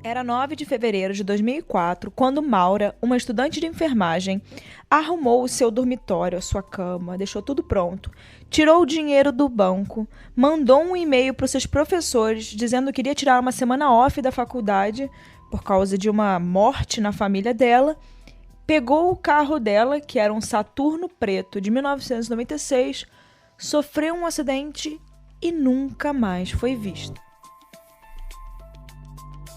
Era 9 de fevereiro de 2004, quando Maura, uma estudante de enfermagem, arrumou o seu dormitório, a sua cama, deixou tudo pronto, tirou o dinheiro do banco, mandou um e-mail para os seus professores dizendo que iria tirar uma semana off da faculdade por causa de uma morte na família dela, pegou o carro dela, que era um Saturno preto de 1996, sofreu um acidente e nunca mais foi vista.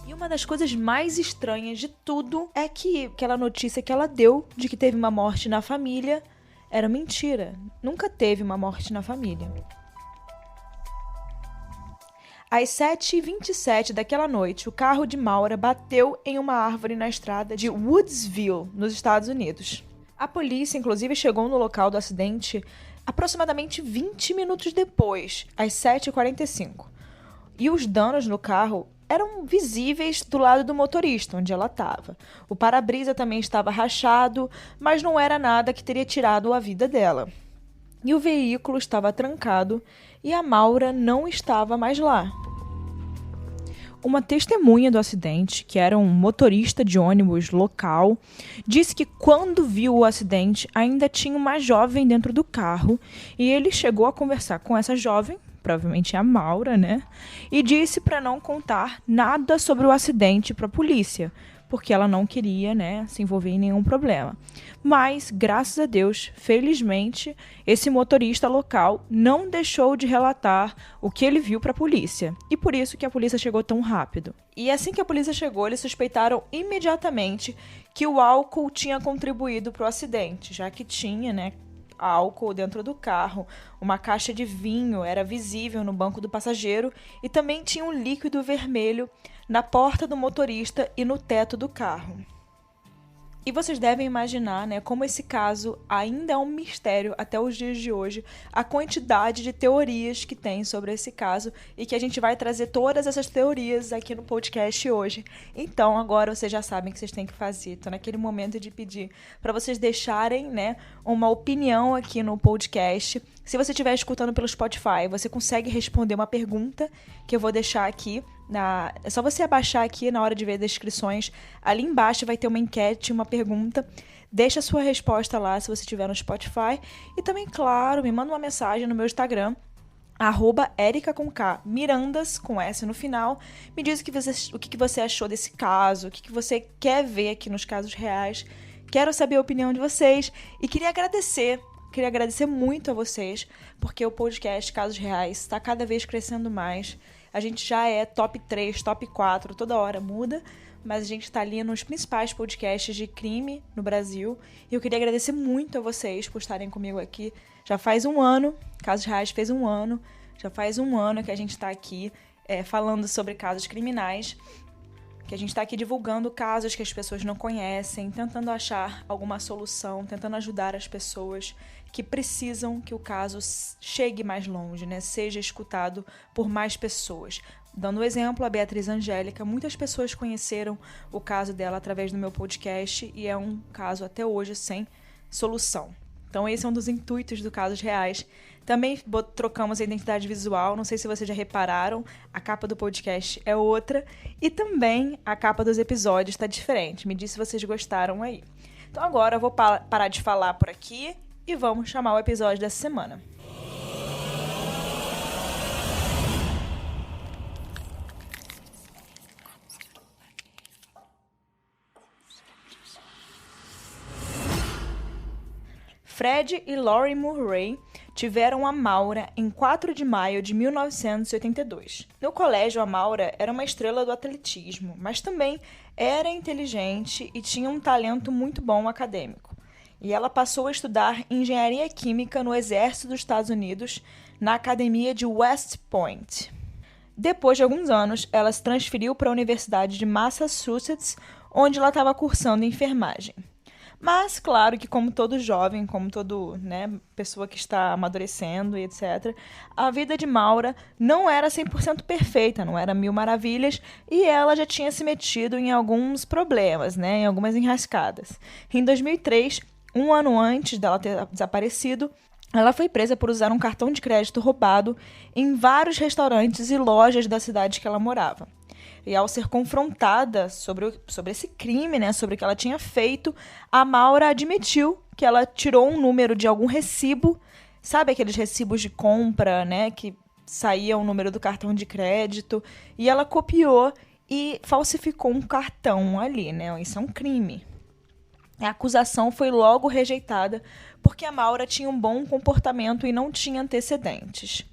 E uma das coisas mais estranhas de tudo é que aquela notícia que ela deu de que teve uma morte na família era mentira. Nunca teve uma morte na família. Às 7h27 daquela noite, o carro de Maura bateu em uma árvore na estrada de Woodsville, nos Estados Unidos. A polícia, inclusive, chegou no local do acidente aproximadamente 20 minutos depois, às 7h45. E os danos no carro eram visíveis do lado do motorista, onde ela estava. O para-brisa também estava rachado, mas não era nada que teria tirado a vida dela. E o veículo estava trancado e a Maura não estava mais lá. Uma testemunha do acidente, que era um motorista de ônibus local, disse que quando viu o acidente ainda tinha uma jovem dentro do carro e ele chegou a conversar com essa jovem, provavelmente a Maura, né? E disse para não contar nada sobre o acidente para a polícia, porque ela não queria, né, se envolver em nenhum problema. Mas, graças a Deus, felizmente, esse motorista local não deixou de relatar o que ele viu para a polícia. E por isso que a polícia chegou tão rápido. E assim que a polícia chegou, eles suspeitaram imediatamente que o álcool tinha contribuído para o acidente, já que tinha, né, álcool dentro do carro, uma caixa de vinho era visível no banco do passageiro e também tinha um líquido vermelho na porta do motorista e no teto do carro. E vocês devem imaginar, né, como esse caso ainda é um mistério até os dias de hoje, a quantidade de teorias que tem sobre esse caso e que a gente vai trazer todas essas teorias aqui no podcast hoje. Então, agora vocês já sabem o que vocês têm que fazer. Estou naquele momento de pedir para vocês deixarem, né, uma opinião aqui no podcast. Se você estiver escutando pelo Spotify, você consegue responder uma pergunta que eu vou deixar aqui. É só você abaixar aqui na hora de ver as descrições. Ali embaixo vai ter uma enquete, uma pergunta. Deixa a sua resposta lá se você estiver no Spotify. E também, claro, me manda uma mensagem no meu Instagram, @erica com K, Mirandas com S no final. Me diz o que você achou desse caso, o que você quer ver aqui nos casos reais. Quero saber a opinião de vocês e queria agradecer muito a vocês, porque o podcast Casos Reais está cada vez crescendo mais. A gente já é top 3, top 4, toda hora muda, mas a gente está ali nos principais podcasts de crime no Brasil. E eu queria agradecer muito a vocês por estarem comigo aqui. Já faz um ano, Casos Reais fez um ano, já faz um ano que a gente está aqui falando sobre casos criminais, que a gente está aqui divulgando casos que as pessoas não conhecem, tentando achar alguma solução, tentando ajudar as pessoas que precisam que o caso chegue mais longe, né? Seja escutado por mais pessoas. Dando o exemplo, a Beatriz Angélica, muitas pessoas conheceram o caso dela através do meu podcast e é um caso até hoje sem solução. Então esse é um dos intuitos do Casos Reais. Também trocamos a identidade visual, não sei se vocês já repararam, a capa do podcast é outra e também a capa dos episódios está diferente. Me diz se vocês gostaram aí. Então agora eu vou parar de falar por aqui e vamos chamar o episódio dessa semana. Fred e Lori Murray tiveram a Maura em 4 de maio de 1982. No colégio, a Maura era uma estrela do atletismo, mas também era inteligente e tinha um talento muito bom acadêmico. E ela passou a estudar engenharia química no Exército dos Estados Unidos, na Academia de West Point. Depois de alguns anos, ela se transferiu para a Universidade de Massachusetts, onde ela estava cursando enfermagem. Mas, claro que como todo jovem, como todo, né, pessoa que está amadurecendo e etc., a vida de Maura não era 100% perfeita, não era mil maravilhas, e ela já tinha se metido em alguns problemas, né, em algumas enrascadas. Em 2003, um ano antes dela ter desaparecido, ela foi presa por usar um cartão de crédito roubado em vários restaurantes e lojas da cidade que ela morava. E ao ser confrontada sobre esse crime, né, sobre o que ela tinha feito, a Maura admitiu que ela tirou um número de algum recibo, sabe aqueles recibos de compra, né, que saía o número do cartão de crédito, e ela copiou e falsificou um cartão ali, né? Isso é um crime. A acusação foi logo rejeitada porque a Maura tinha um bom comportamento e não tinha antecedentes.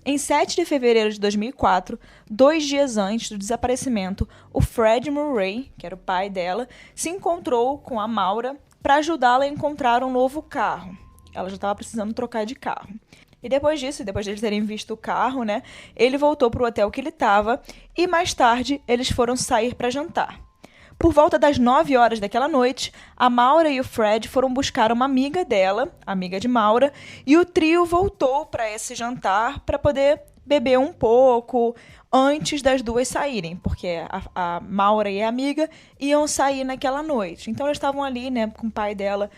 Em 7 de fevereiro de 2004, 2 dias antes do desaparecimento, o Fred Murray, que era o pai dela, se encontrou com a Maura para ajudá-la a encontrar um novo carro. Ela já estava precisando trocar de carro. E depois disso, depois de eles terem visto o carro, né, ele voltou para o hotel que ele estava e mais tarde eles foram sair para jantar. Por volta das 9 horas daquela noite, a Maura e o Fred foram buscar uma amiga dela, amiga de Maura, e o trio voltou para esse jantar para poder beber um pouco antes das duas saírem, porque a Maura e a amiga iam sair naquela noite. Então eles estavam ali, né, com o pai dela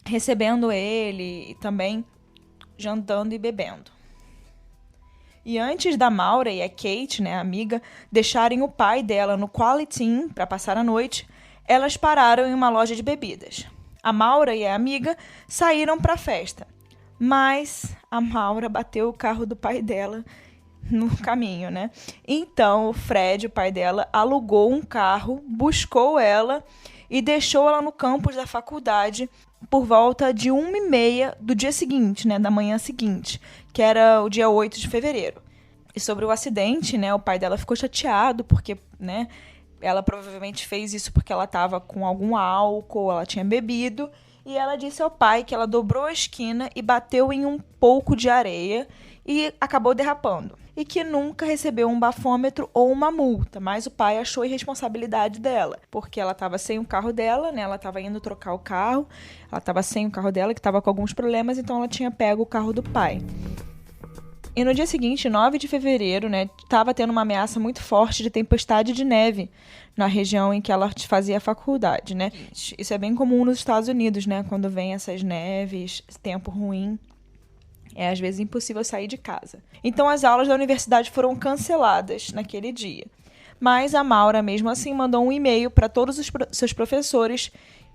recebendo ele e também jantando e bebendo. E antes da Maura e a Kate, né, a amiga, deixarem o pai dela no Quality Inn para passar a noite, elas pararam em uma loja de bebidas. A Maura e a amiga saíram para a festa, mas a Maura bateu o carro do pai dela no caminho, né? Então o Fred, o pai dela, alugou um carro, buscou ela e deixou ela no campus da faculdade por volta de 1h30 do dia seguinte, né, da manhã seguinte, que era o dia 8 de fevereiro. E sobre o acidente, né, o pai dela ficou chateado porque, né, ela provavelmente fez isso porque ela estava com algum álcool, ela tinha bebido, e ela disse ao pai que ela dobrou a esquina e bateu em um pouco de areia e acabou derrapando. E que nunca recebeu um bafômetro ou uma multa, mas o pai achou irresponsabilidade dela, porque ela estava sem o carro dela, né? Ela estava indo trocar o carro, ela estava sem o carro dela, que estava com alguns problemas, então ela tinha pego o carro do pai. E no dia seguinte, 9 de fevereiro, né, estava tendo uma ameaça muito forte de tempestade de neve na região em que ela fazia a faculdade, né? Isso é bem comum nos Estados Unidos, né? Quando vem essas neves, tempo ruim. É, às vezes, impossível sair de casa. Então, as aulas da universidade foram canceladas naquele dia. Mas a Maura, mesmo assim, mandou um e-mail para todos os seus professores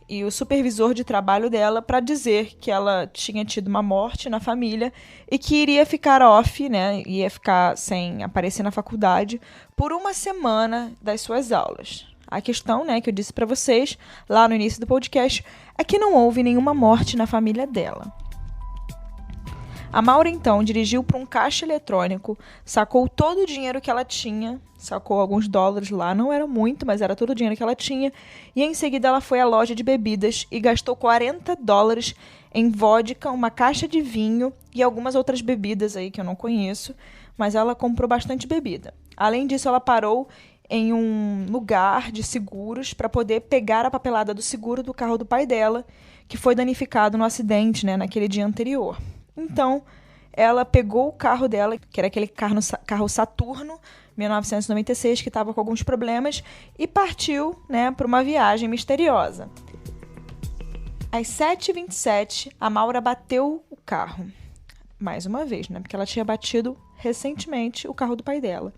e o supervisor de trabalho dela para dizer que ela tinha tido uma morte na família e que iria ficar off, né? Ia ficar sem aparecer na faculdade por uma semana das suas aulas. A questão, né, que eu disse para vocês lá no início do podcast é que não houve nenhuma morte na família dela. A Maura, então, dirigiu para um caixa eletrônico, sacou todo o dinheiro que ela tinha, sacou alguns dólares lá, não era muito, mas era todo o dinheiro que ela tinha, e em seguida ela foi à loja de bebidas e gastou $40 em vodka, uma caixa de vinho e algumas outras bebidas aí que eu não conheço, mas ela comprou bastante bebida. Além disso, ela parou em um lugar de seguros para poder pegar a papelada do seguro do carro do pai dela, que foi danificado no acidente, né, naquele dia anterior. Então, ela pegou o carro dela, que era aquele carro Saturno, 1996, que estava com alguns problemas, e partiu, né, para uma viagem misteriosa. Às 7h27, a Maura bateu o carro. Mais uma vez, né, porque ela tinha batido recentemente o carro do pai dela.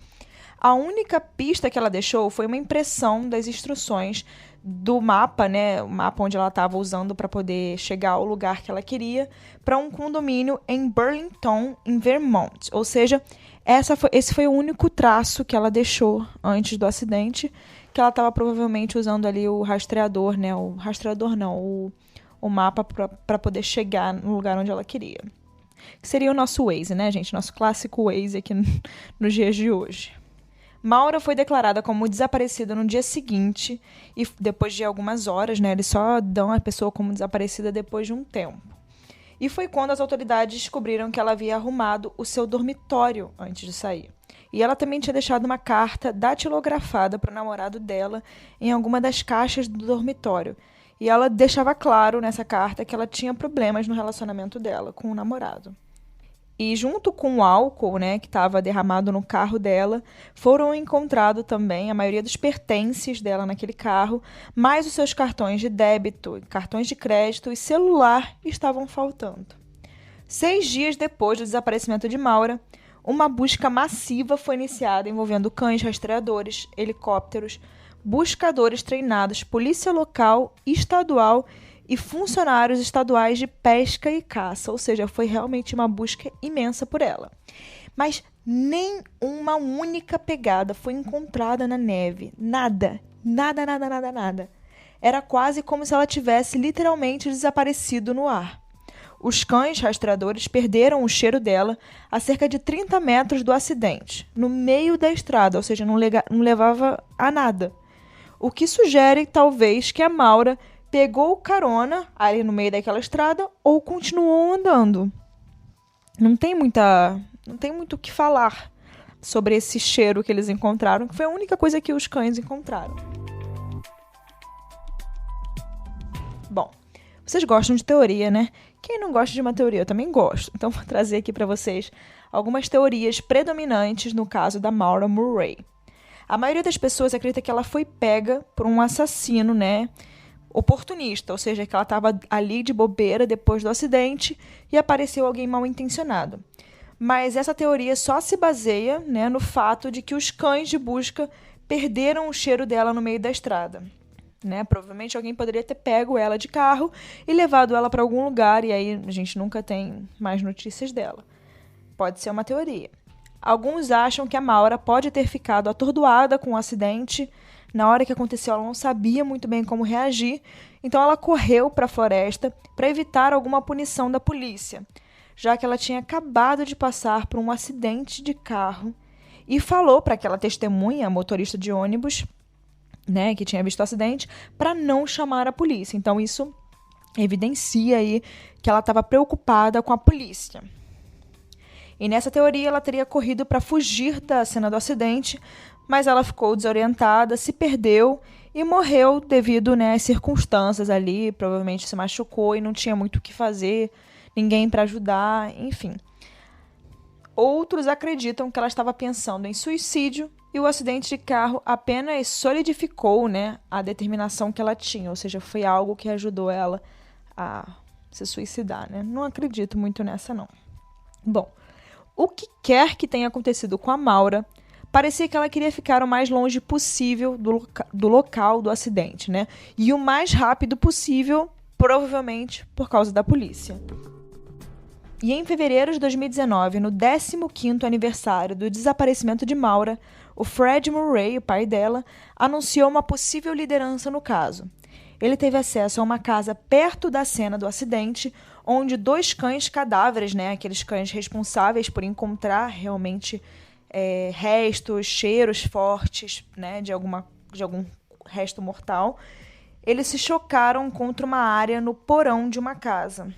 A única pista que ela deixou foi uma impressão das instruções do mapa, né, o mapa onde ela estava usando para poder chegar ao lugar que ela queria, para um condomínio em Burlington, em Vermont. Ou seja, esse foi o único traço que ela deixou antes do acidente, que ela estava provavelmente usando ali o rastreador, né, o mapa para poder chegar no lugar onde ela queria. Que seria o nosso Waze, né, gente? Nosso clássico Waze aqui nos dias de hoje. Maura foi declarada como desaparecida no dia seguinte e depois de algumas horas, né? Eles só dão a pessoa como desaparecida depois de um tempo. E foi quando as autoridades descobriram que ela havia arrumado o seu dormitório antes de sair. E ela também tinha deixado uma carta datilografada para o namorado dela em alguma das caixas do dormitório. E ela deixava claro nessa carta que ela tinha problemas no relacionamento dela com o namorado. E junto com o álcool, né, que estava derramado no carro dela, foram encontrados também a maioria dos pertences dela naquele carro, mais os seus cartões de débito, cartões de crédito e celular estavam faltando. 6 dias depois do desaparecimento de Maura, uma busca massiva foi iniciada envolvendo cães rastreadores, helicópteros, buscadores treinados, polícia local, estadual e funcionários estaduais de pesca e caça, ou seja, foi realmente uma busca imensa por ela. Mas nem uma única pegada foi encontrada na neve. Nada. Era quase como se ela tivesse literalmente desaparecido no ar. Os cães rastreadores perderam o cheiro dela a cerca de 30 metros do acidente, no meio da estrada, ou seja, não levava a nada. O que sugere, talvez, que a Maura pegou carona ali no meio daquela estrada ou continuou andando. Não tem muito o que falar sobre esse cheiro que eles encontraram, que foi a única coisa que os cães encontraram. Bom, vocês gostam de teoria, né? Quem não gosta de uma teoria? Eu também gosto. Então, vou trazer aqui para vocês algumas teorias predominantes no caso da Maura Murray. A maioria das pessoas acredita que ela foi pega por um assassino, né? Oportunista, ou seja, que ela estava ali de bobeira depois do acidente e apareceu alguém mal intencionado. Mas essa teoria só se baseia, né, no fato de que os cães de busca perderam o cheiro dela no meio da estrada. Né? Provavelmente alguém poderia ter pego ela de carro e levado ela para algum lugar e aí a gente nunca tem mais notícias dela. Pode ser uma teoria. Alguns acham que a Maura pode ter ficado atordoada com o acidente. Na hora que aconteceu, ela não sabia muito bem como reagir, então ela correu para a floresta para evitar alguma punição da polícia, já que ela tinha acabado de passar por um acidente de carro e falou para aquela testemunha, motorista de ônibus, né, que tinha visto o acidente, para não chamar a polícia. Então, isso evidencia aí que ela estava preocupada com a polícia. E nessa teoria, ela teria corrido para fugir da cena do acidente, mas ela ficou desorientada, se perdeu e morreu devido, né, às circunstâncias ali, provavelmente se machucou e não tinha muito o que fazer, ninguém para ajudar, enfim. Outros acreditam que ela estava pensando em suicídio e o acidente de carro apenas solidificou, né, a determinação que ela tinha, ou seja, foi algo que ajudou ela a se suicidar, né? Não acredito muito nessa, não. Bom, o que quer que tenha acontecido com a Maura, parecia que ela queria ficar o mais longe possível do local do acidente, né? E o mais rápido possível, provavelmente por causa da polícia. E em fevereiro de 2019, no 15º aniversário do desaparecimento de Maura, o Fred Murray, o pai dela, anunciou uma possível liderança no caso. Ele teve acesso a uma casa perto da cena do acidente, onde 2 cães cadáveres, né, aqueles cães responsáveis por encontrar realmente restos, cheiros fortes, né, de algum resto mortal, eles se chocaram contra uma área no porão de uma casa.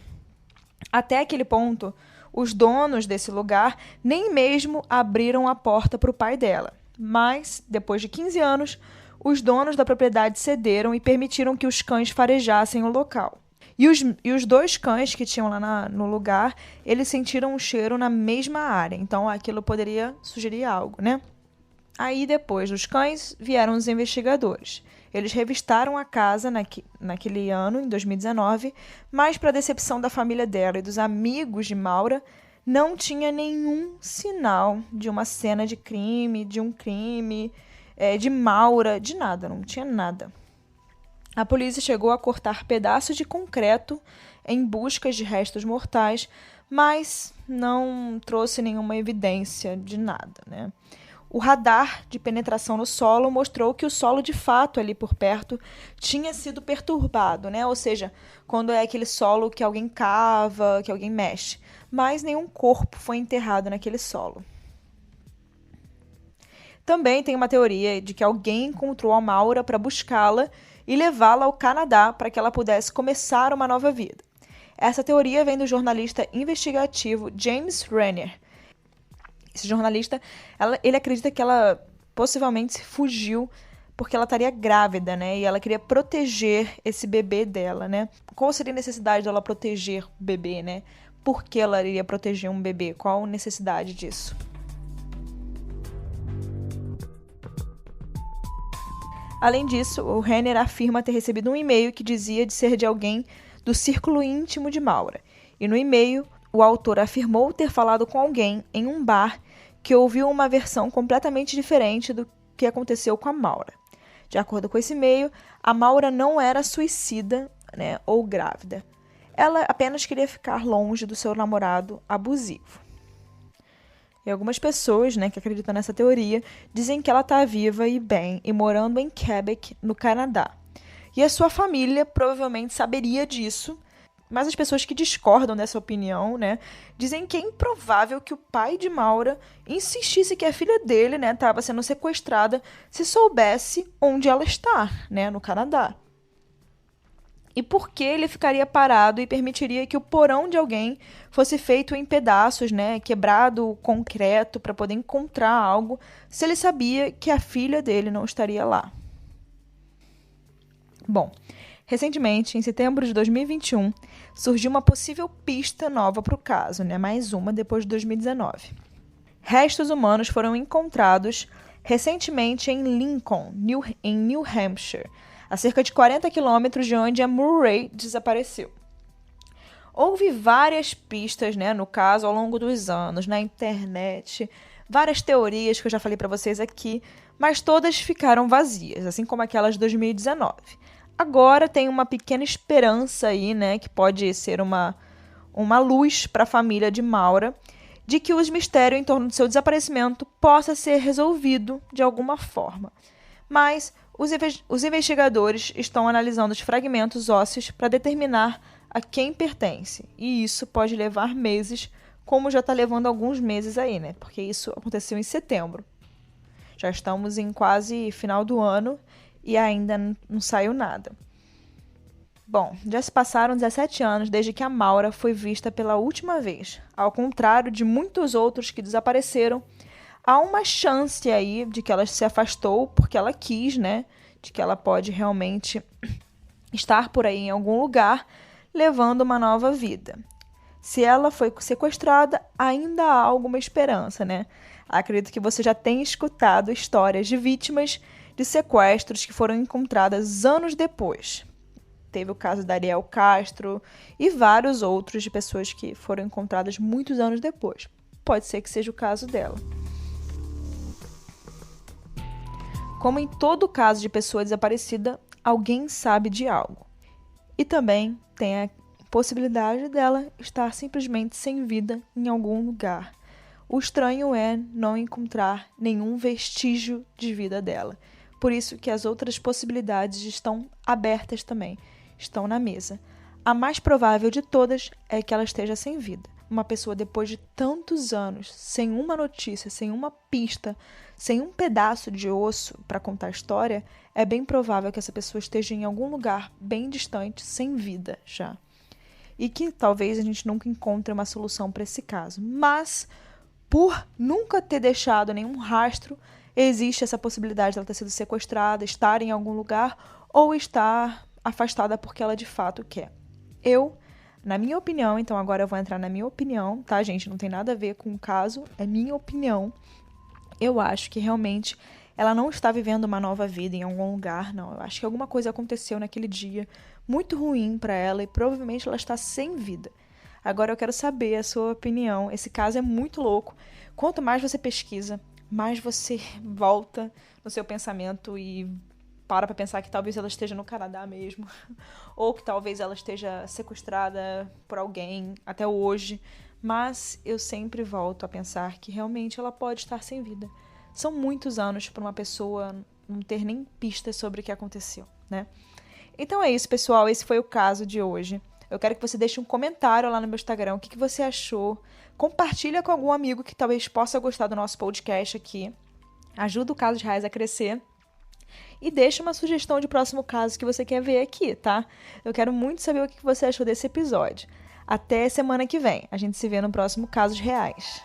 Até aquele ponto, os donos desse lugar nem mesmo abriram a porta para o pai dela. Mas, depois de 15 anos, os donos da propriedade cederam e permitiram que os cães farejassem o local. E os 2 cães que tinham lá no lugar, eles sentiram um cheiro na mesma área. Então, aquilo poderia sugerir algo, né? Aí, depois dos cães, vieram os investigadores. Eles revistaram a casa naquele ano, em 2019, mas, para a decepção da família dela e dos amigos de Maura, não tinha nenhum sinal de uma cena de crime, de um crime, de Maura, de nada, não tinha nada. A polícia chegou a cortar pedaços de concreto em busca de restos mortais, mas não trouxe nenhuma evidência de nada, né? O radar de penetração no solo mostrou que o solo, de fato, ali por perto, tinha sido perturbado, né? Ou seja, quando é aquele solo que alguém cava, que alguém mexe. Mas nenhum corpo foi enterrado naquele solo. Também tem uma teoria de que alguém encontrou a Maura para buscá-la e levá-la ao Canadá para que ela pudesse começar uma nova vida. Essa teoria vem do jornalista investigativo James Renner. Esse jornalista, ele acredita que ela possivelmente fugiu porque ela estaria grávida, né? E ela queria proteger esse bebê dela, né? Qual seria a necessidade dela proteger o bebê, né? Por que ela iria proteger um bebê? Qual a necessidade disso? Além disso, o Renner afirma ter recebido um e-mail que dizia de ser de alguém do círculo íntimo de Maura. E no e-mail, o autor afirmou ter falado com alguém em um bar que ouviu uma versão completamente diferente do que aconteceu com a Maura. De acordo com esse meio, a Maura não era suicida, né, ou grávida. Ela apenas queria ficar longe do seu namorado abusivo. E algumas pessoas, né, que acreditam nessa teoria dizem que ela está viva e bem e morando em Quebec, no Canadá. E a sua família provavelmente saberia disso, mas as pessoas que discordam dessa opinião, né, dizem que é improvável que o pai de Maura insistisse que a filha dele, né, estava sendo sequestrada se soubesse onde ela está, né, no Canadá. E por que ele ficaria parado e permitiria que o porão de alguém fosse feito em pedaços, né, quebrado o concreto para poder encontrar algo, se ele sabia que a filha dele não estaria lá? Bom, recentemente, em setembro de 2021, surgiu uma possível pista nova para o caso, né, mais uma depois de 2019. Restos humanos foram encontrados recentemente em Lincoln, em New Hampshire, a cerca de 40 quilômetros de onde a Murray desapareceu. Houve várias pistas, né, no caso, ao longo dos anos, na internet, várias teorias que eu já falei para vocês aqui, mas todas ficaram vazias, assim como aquelas de 2019. Agora tem uma pequena esperança aí, né, que pode ser uma luz para a família de Maura, de que os mistérios em torno do seu desaparecimento possa ser resolvido de alguma forma. Mas os investigadores estão analisando os fragmentos ósseos para determinar a quem pertence. E isso pode levar meses, como já está levando alguns meses aí, né? Porque isso aconteceu em setembro. Já estamos em quase final do ano e ainda não saiu nada. Bom, já se passaram 17 anos desde que a Maura foi vista pela última vez. Ao contrário de muitos outros que desapareceram, há uma chance aí de que ela se afastou porque ela quis, né? De que ela pode realmente estar por aí em algum lugar, levando uma nova vida. Se ela foi sequestrada, ainda há alguma esperança, né? Acredito que você já tenha escutado histórias de vítimas de sequestros que foram encontradas anos depois. Teve o caso da Ariel Castro e vários outros de pessoas que foram encontradas muitos anos depois. Pode ser que seja o caso dela. Como em todo caso de pessoa desaparecida, alguém sabe de algo. E também tem a possibilidade dela estar simplesmente sem vida em algum lugar. O estranho é não encontrar nenhum vestígio de vida dela. Por isso que as outras possibilidades estão abertas também, estão na mesa. A mais provável de todas é que ela esteja sem vida. Uma pessoa, depois de tantos anos, sem uma notícia, sem uma pista, sem um pedaço de osso para contar a história, é bem provável que essa pessoa esteja em algum lugar bem distante, sem vida já. E que talvez a gente nunca encontre uma solução para esse caso. Mas, por nunca ter deixado nenhum rastro, existe essa possibilidade de ela ter sido sequestrada, estar em algum lugar ou estar afastada porque ela de fato quer. Na minha opinião, então agora eu vou entrar na minha opinião, tá, gente? Não tem nada a ver com o caso, é minha opinião. Eu acho que realmente ela não está vivendo uma nova vida em algum lugar, não. Eu acho que alguma coisa aconteceu naquele dia muito ruim para ela e provavelmente ela está sem vida. Agora eu quero saber a sua opinião. Esse caso é muito louco. Quanto mais você pesquisa, mais você volta no seu pensamento e para pensar que talvez ela esteja no Canadá mesmo, ou que talvez ela esteja sequestrada por alguém até hoje, mas eu sempre volto a pensar que realmente ela pode estar sem vida. São muitos anos para uma pessoa não ter nem pistas sobre o que aconteceu, né? Então é isso, pessoal, esse foi o caso de hoje. Eu quero que você deixe um comentário lá no meu Instagram, o que você achou. Compartilha com algum amigo que talvez possa gostar do nosso podcast aqui. Ajuda o Casos Reais a crescer. E deixa uma sugestão de próximo caso que você quer ver aqui, tá? Eu quero muito saber o que você achou desse episódio. Até semana que vem. A gente se vê no próximo Casos Reais.